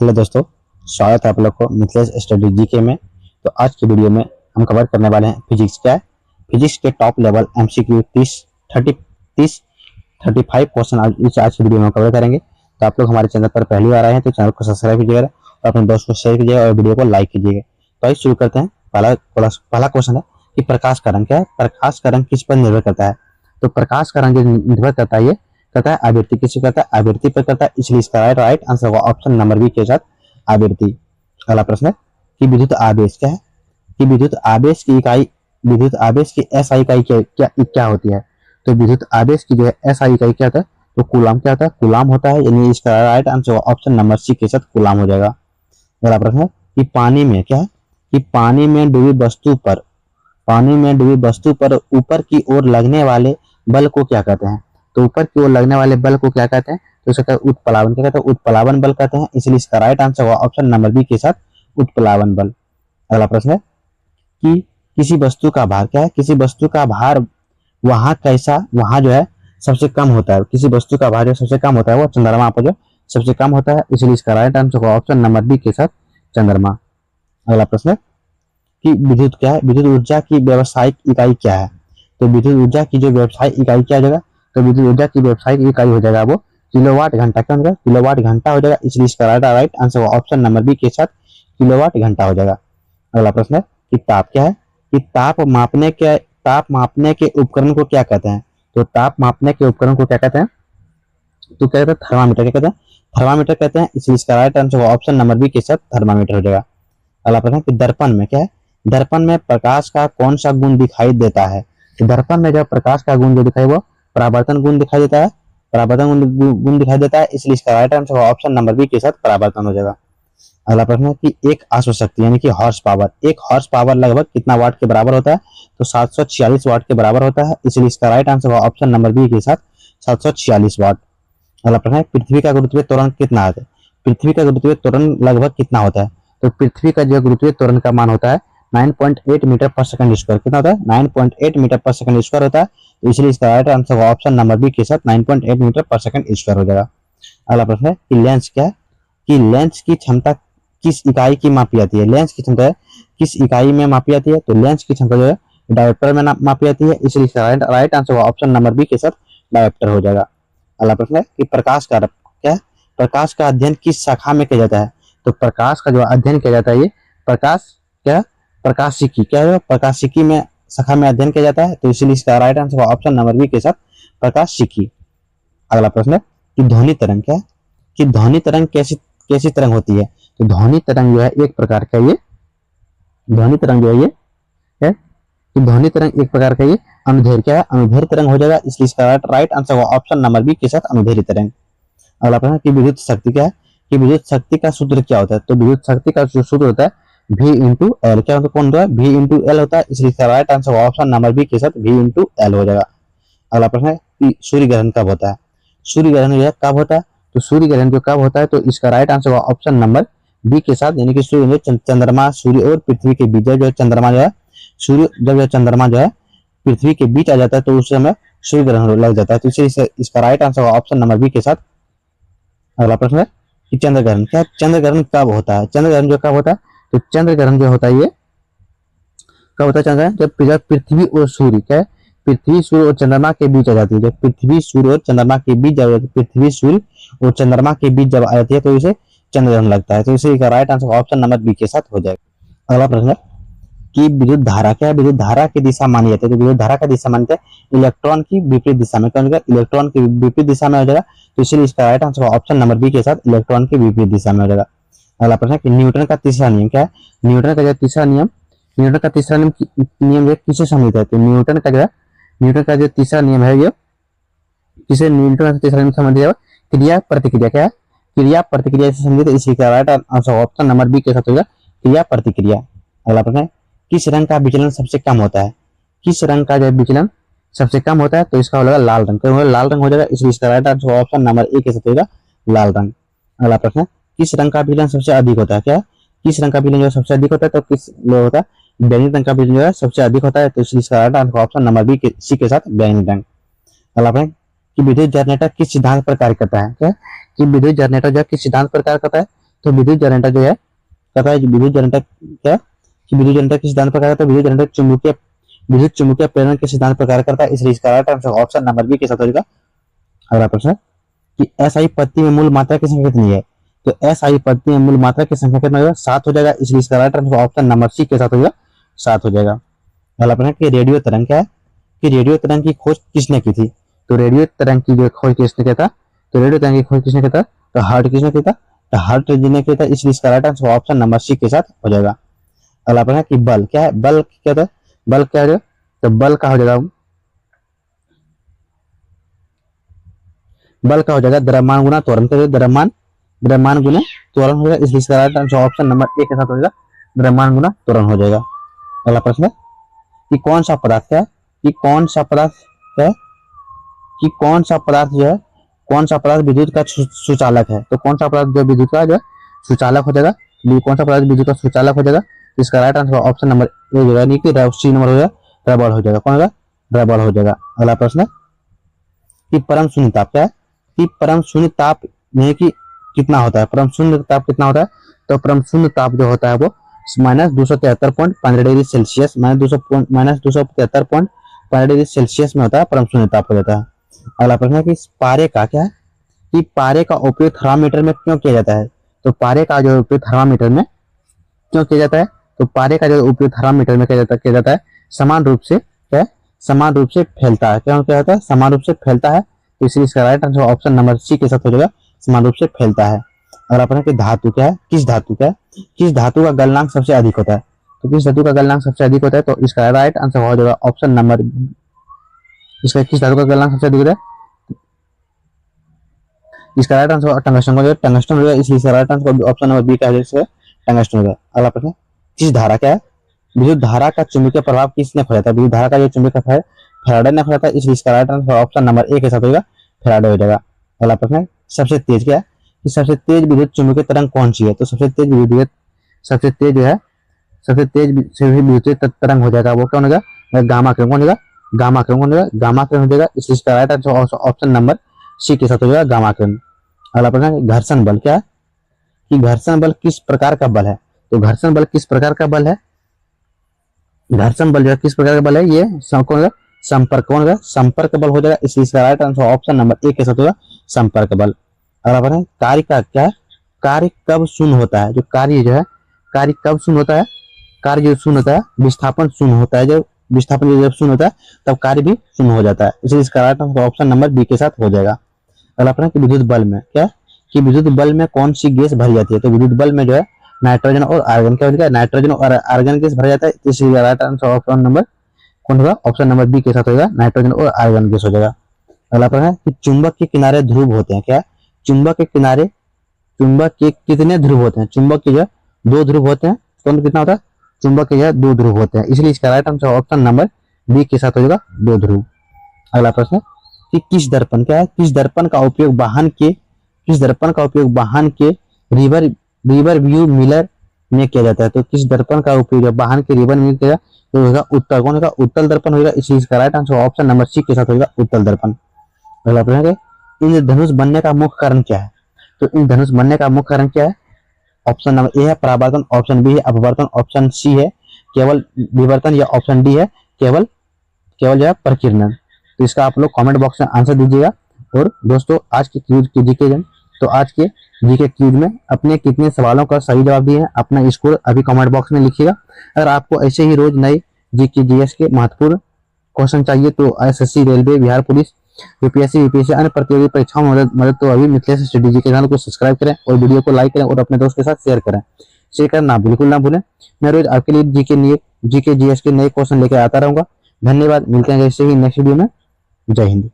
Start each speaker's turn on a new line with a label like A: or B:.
A: Hello दोस्तों, स्वागत है आप लोग को मिथिलेश स्टडी जीके में। तो आज की वीडियो में हम कवर करने वाले हैं फिजिक्स क्या है। फिजिक्स के टॉप लेवल एमसीक्यू 35 क्वेश्चन आज की वीडियो में कवर करेंगे। तो आप लोग हमारे चैनल पर पहली बार आए हैं तो चैनल को सब्सक्राइब कीजिएगा और अपने दोस्त को शेयर कीजिएगा और वीडियो को लाइक कीजिएगा। तो आइए शुरू करते हैं। पहला क्वेश्चन है कि प्रकाश का रंग क्या है। प्रकाश का रंग किस पर निर्भर करता है। तो प्रकाश का रंग जो निर्भर करता है ये करता है आवृत्ति। किससे करता है? आवृत्ति पर करता है, इसलिए इसका राइट आंसर होगा ऑप्शन नंबर बी के साथ आवृत्ति। अगला प्रश्न है कि विद्युत आवेश क्या है। कि विद्युत आवेश की एसआई इकाई क्या होती है। तो विद्युत आवेश की जो है एसआई इकाई क्या होता है, तो कूलाम क्या होता है, कूलाम होता है, यानी इसका राइट आंसर होगा ऑप्शन नंबर सी के साथ कूलाम हो जाएगा। अगला प्रश्न है कि पानी में क्या है। कि पानी में डूबी वस्तु पर ऊपर की ओर लगने वाले बल को क्या कहते हैं। तो ऊपर की ओर लगने वाले बल को क्या कहते हैं, तो इसका उत्प्लावन क्या कहते हैं, उत्प्लावन बल कहते हैं, इसलिए इसका राइट आंसर होगा ऑप्शन नंबर बी के साथ उत्प्लावन बल। अगला प्रश्न है कि किसी वस्तु का भार क्या है। किसी वस्तु का भार वहां जो है सबसे कम होता है। किसी वस्तु का भार जो सबसे कम होता है वो चंद्रमा पर जो सबसे कम होता है, इसलिए इसका राइट आंसर होगा ऑप्शन नंबर बी के साथ चंद्रमा। अगला प्रश्न है कि विद्युत क्या है। विद्युत ऊर्जा की व्यावसायिक इकाई क्या है। तो विद्युत ऊर्जा की जो व्यावसायिक इकाई क्या हो जाएगा, तो विद्युत ऊर्जा की व्यावसायिक इकाई हो जाएगा वो किलोवाट घंटा। क्या हो जाएगा? किलोवाट घंटा हो जाएगा, इसलिए इसका राइट आंसर होगा ऑप्शन नंबर बी के साथ किलोवाट घंटा हो जाएगा। अगला प्रश्न है कि ताप क्या है। कि ताप मापने के उपकरण को क्या कहते हैं। तो ताप मापने के उपकरण को क्या कहते हैं, तो क्या कहते हैं, थर्मामीटर। क्या कहते हैं? थर्मामीटर कहते हैं, इसलिए इसका राइट आंसर होगा ऑप्शन नंबर बी के साथ थर्मामीटर हो जाएगा। अगला प्रश्न है कि दर्पण में क्या है। दर्पण में प्रकाश का कौन सा गुण दिखाई देता है। तो दर्पण में जब प्रकाश का गुण जो दिखाई वो परावर्तन गुण दिखाई देता है, गुण दिखाई देता है, इसलिए इसका राइट आंसर होगा ऑप्शन नंबर बी के साथ परावर्तन हो जाएगा। अगला प्रश्न है कि एक अश्वशक्ति यानी कि हॉर्स पावर लगभग कितना वाट के बराबर होता है। तो 746 वाट के बराबर होता है, इसलिए इसका राइट आंसर होगा ऑप्शन नंबर बी के साथ 746 वाट। अगला प्रश्न है पृथ्वी का गुरुत्वीय त्वरण कितना है। पृथ्वी का गुरुत्वीय त्वरण लगभग कितना होता है। तो पृथ्वी का जो गुरुत्वीय त्वरण का मान होता है 9.8 मीटर पर सेकंड स्क्वायर। कितना होता है? 9.8 मीटर पर सेकंड स्क्वायर होता है, तो इसलिए इसका राइट आंसर होगा ऑप्शन नंबर बी के साथ 9.8 मीटर पर सेकंड स्क्वायर हो जाएगा। अगला प्रश्न है कि लेंस क्या है। कि लेंस की क्षमता किस इकाई की मापी जाती है। लेंस की क्षमता किस इकाई में मापी जाती है। तो लेंस की क्षमता जो है डायोप्टर में मापी जाती है, इसलिए इसका राइट आंसर होगा ऑप्शन नंबर बी के साथ डायोप्टर हो जाएगा। अगला प्रश्न है कि प्रकाश का क्या है। प्रकाश का अध्ययन किस शाखा में किया जाता है। तो प्रकाश का जो अध्ययन किया जाता है ये प्रकाशिकी क्या है, प्रकाशिकी में शाखा में अध्ययन किया जाता है, तो इसीलिए इसका राइट आंसर होगा ऑप्शन नंबर बी के साथ प्रकाशिकी। अगला प्रश्न है कि ध्वनि तरंग क्या है। कि ध्वनि तरंग कैसी तरंग होती है। तो ध्वनि तरंग जो है एक प्रकार का ये ध्वनि तरंग जो है ये है कि ध्वनि तरंग एक प्रकार का ये अनुदैर्घ्य क्या है, अनुदैर्घ्य तरंग हो जाएगा, इसलिए इसका राइट आंसर होगा ऑप्शन नंबर बी के साथ अनुदैर्घ्य तरंग। अगला प्रश्न कि विद्युत शक्ति क्या है। कि विद्युत शक्ति का सूत्र क्या होता है। तो विद्युत शक्ति का जो सूत्र होता है V इंटू एल। क्या होता है, कौन होता है, V इंटू एल होता है, इसलिए इसका right answer option number B के साथ V इंटू एल हो जाएगा। अगला प्रश्न है कि सूर्य ग्रहण कब होता है। सूर्य ग्रहण जो है कब होता है। तो सूर्य ग्रहण जो कब होता है, तो इसका राइट आंसर होगा ऑप्शन नंबर बी के साथ, यानी कि सूर्य चंद्रमा सूर्य और पृथ्वी के बीच जो है चंद्रमा जो है सूर्य जब चंद्रमा जो है पृथ्वी के बीच आ जाता है तो उस समय सूर्य ग्रहण लग जाता है, तो इसलिए इसका राइट आंसर होगा ऑप्शन नंबर बी के साथ। अगला प्रश्न है कि चंद्र ग्रहण क्या, चंद्र ग्रहण कब होता है। चंद्र ग्रहण जो कब होता है, तो चंद्र ग्रहण जो होता है ये कब होता है। चंद्र ग्रहण जब पृथ्वी और सूर्य क्या है, पृथ्वी सूर्य और चंद्रमा के बीच आ जाती है। जब पृथ्वी सूर्य और चंद्रमा के बीच जब पृथ्वी सूर्य और चंद्रमा के बीच जब आ जाती है तो इसे चंद्र ग्रहण लगता है, तो इसे right answer option number B के साथ हो जाएगा। अगला प्रश्न है कि विद्युत धारा क्या है। विद्युत धारा की दिशा मानी जाती है। तो विद्युत धारा का दिशा मानते हैं इलेक्ट्रॉन की विपरीत दिशा में। क्या होगा, इलेक्ट्रॉन की विपरीत दिशा में हो जाएगा, तो इसलिए इसका right answer option number B के साथ इलेक्ट्रॉन की विपरीत दिशा में हो जाएगा। अगला प्रश्न है कि न्यूटन का तीसरा नियम क्या है। न्यूटन का जो तीसरा नियम जो किसे संबंधित है। तो न्यूटन का जो तीसरा नियम है ये किसे, न्यूटन का तीसरा नियम संबंधित है क्रिया प्रतिक्रिया। क्या है, क्रिया प्रतिक्रिया से संबंधित, इसलिए इसका right answer option number B के साथ होगा क्रिया प्रतिक्रिया। अगला प्रश्न है किस रंग का विचलन सबसे कम होता है। किस रंग का जो विचलन सबसे कम होता है, तो इसका होगा लाल रंग। क्यों लाल रंग हो जाएगा, इसलिए इसका right answer option number A के साथ होगा लाल रंग। अगला प्रश्न है किस रंग का विचलन सबसे अधिक होता है। क्या किस रंग का विचलन जो सबसे अधिक होता है, तो किस होता है, बैंगनी रंग का विचलन जो है सबसे अधिक होता है, तो इसलिए इसका right answer option number B के सी के साथ बैंगनी रंग। अगला प्रश्न कि विद्युत जनरेटर किस सिद्धांत पर कार्य करता है। क्या कि विद्युत जनरेटर जो किस सिद्धांत पर कार्य करता है, तो विद्युत जनरेटर जो है कहता है विद्युत जनरेटर क्या कि विद्युत जनरेटर किस सिद्धांत पर कार्य करता है, विद्युत जनरेटर विद्युत चुंबकीय प्रेरण के सिद्धांत पर कार्य करता है, इसलिए इसका right answer option number B के साथ हो जाएगा। अगला प्रश्न कि एसआई पद्धति में मूल मात्रा की संख्या कितनी है, तो एसआई पद्धति में मूल मात्रा की संख्या कितना होगा, 7 हो जाएगा, इसलिए इसका right answer option number C के साथ हो जाएगा, 7 हो जाएगा। अगला प्रश्न कि रेडियो तरंग क्या है, कि रेडियो तरंग की खोज किसने की थी, तो रेडियो तरंग की जो खोज किसने किया था, तो रेडियो तरंग की खोज किसने किया था, तो हार्ट किसने किया था, तो हार्ट ने किया था, इसलिए इसका right answer option number C के साथ हो जाएगा। अगला प्रश्न कि बल क्या है, बल क्या होता है, बल क्या है, तो बल का हो जाएगा, बल का हो जाएगा द्रव्यमान गुना त्वरण, का द्रव्यमान गुना त्वरण हो जाएगा, इसलिए इसका right answer option number A के साथ हो जाएगा, द्रव्यमान गुना त्वरण हो जाएगा। अगला प्रश्न कि कौन सा पदार्थ है, कि कौन सा पदार्थ है, कि कौन सा पदार्थ जो है, कौन सा पदार्थ विद्युत का सुचालक है, तो कौन सा पदार्थ जो विद्युत का जो है सुचालक हो जाएगा, कौन सा पदार्थ विद्युत का सुचालक हो जाएगा, इसका right answer option number A हो जाएगा, नहीं कि सी नंबर हो जाएगा, रबड़ हो जाएगा, कौन होगा, रबड़ हो जाएगा। अगला प्रश्न कि परम शून्य ताप क्या है, कि परम शून्य ताप में कि कितना होता है, परम शून्य ताप कितना होता है, तो परम शून्य ताप जो होता है वो -273.15 डिग्री सेल्सियस -273.15 डिग्री सेल्सियस में होता है, परम शून्य ताप हो जाता है। अगला प्रश्न है कि पारे का क्या है, कि पारे का उपयोग थर्मामीटर में क्यों किया जाता है, तो पारे का जो उपयोग थर्मामीटर में क्यों किया जाता है, तो पारे का जो उपयोग थर्मामीटर में किया जाता है समान रूप से क्या है, समान रूप से फैलता है, क्यों क्या होता है, समान रूप से फैलता है, तो इसलिए इसका right answer option number C के साथ हो जाएगा, समान रूप से फैलता है। अगला प्रश्न कि धातु क्या है, किस धातु क्या है, किस धातु का गलनांक सबसे अधिक होता है, तो किस धातु का गलनांक सबसे अधिक होता है, तो इसका राइट आंसर हो जाएगा ऑप्शन नंबर, इसका किस धातु का गलनांक सबसे अधिक होता है, इसका राइट आंसर टंगस्टन हो जाएगा, टंगस्टन हो जाएगा, इसलिए इसका right answer option number B का है, टंगस्टन हो जाएगा। अगला प्रश्न किस धारा क्या है, विद्युत धारा का चुंबकीय प्रभाव किसने खोजा था, विद्युत धारा का जो चुंबकीय है फैराडे ने खोजा था, इसलिए इसका right answer option number A के साथ होगा, फैराडे हो जाएगा। अगला प्रश्न सबसे तेज क्या है, कि सबसे तेज विद्युत चुंबकीय तरंग कौन सी है, तो सबसे तेज जो है सबसे तेज विद्युत तरंग हो जाएगा वो कौन होगा, गामा किरण कौन होगा, गामा किरण कौन होगा, गामा किरण हो जाएगा, इसलिए इसका right answer option number C के साथ हो जाएगा, गामा किरण। अगला प्रश्न घर्षण बल क्या है, कि घर्षण बल किस प्रकार का बल है, तो घर्षण बल किस प्रकार का बल है, घर्षण बल जो है किस प्रकार का बल है, ये कौन होगा, संपर्क कौन होगा, संपर्क बल हो जाएगा, इसलिए इसका right answer option number A के साथ होगा, संपर्क बल। अगला प्रश्न कार्य का क्या है, कार्य कब शून्य होता है, जो कार्य जो है कार्य कब शून्य होता है, कार्य जो शून्य होता है विस्थापन शून्य होता है, जब विस्थापन जब शून्य होता है तब कार्य भी शून्य हो जाता है, इसलिए इसका right answer option number B के साथ हो जाएगा। अगला प्रश्न विद्युत बल में क्या, कि विद्युत बल में कौन सी गैस भरी जाती है, तो विद्युत बल में जो है नाइट्रोजन और आर्गन क्या हो जाएगा, नाइट्रोजन और आर्गन गैस भरा जाता है, इसलिए राइट आंसर ऑप्शन नंबर कौन होगा, ऑप्शन नंबर बी के साथ होगा, नाइट्रोजन और आर्गन गैस हो जाएगा। अगला प्रश्न है कि चुंबक के किनारे ध्रुव होते हैं क्या, चुंबक के किनारे चुंबक के कितने ध्रुव होते हैं, चुंबक के जो 2 ध्रुव होते हैं, कौन कितना होता है, चुंबक के जो 2 ध्रुव होते हैं, इसलिए इसका right answer option number B के साथ हो जाएगा 2 ध्रुव। अगला प्रश्न कि किस दर्पण क्या है, किस दर्पण का उपयोग वाहन के रिवर व्यू मिरर में किया जाता है, तो किस दर्पण का उपयोग वाहन के रिवर में किया तो होगा उत्तल, कौन होगा, उत्तल दर्पण होगा, इसलिए इसका right answer option number C के साथ होगा, उत्तल दर्पण। अगला प्रश्न है इंद्रधनुष बनने का मुख्य कारण क्या है, तो इंद्रधनुष बनने का मुख्य कारण क्या है, ऑप्शन नंबर ए है परावर्तन, ऑप्शन बी है अपवर्तन, ऑप्शन सी है केवल विवर्तन, या ऑप्शन डी है केवल जो है प्रकीर्णन। तो इसका आप लोग कमेंट बॉक्स में आंसर दीजिएगा। और दोस्तों आज के क्यूज की जीके तो आज के जीके क्यूज में अपने कितने सवालों का सही जवाब दिए हैं अपना स्कोर अभी कमेंट बॉक्स में लिखिएगा। अगर आपको ऐसे ही रोज नए जीके जीएस के महत्वपूर्ण क्वेश्चन चाहिए तो SSC, railway, Bihar police, UPSC अन्य प्रतियोगी परीक्षाओं में मदद तो अभी मिथिलेश स्टडी जी के चैनल को सब्सक्राइब करें और वीडियो को लाइक करें और अपने दोस्त के साथ शेयर करना बिल्कुल ना भूलें। मैं रोज आपके लिए जीके जीएस के नए क्वेश्चन लेकर आता रहूंगा। धन्यवाद, मिलते हैं जैसे ही नेक्स्ट वीडियो में। जय हिंद।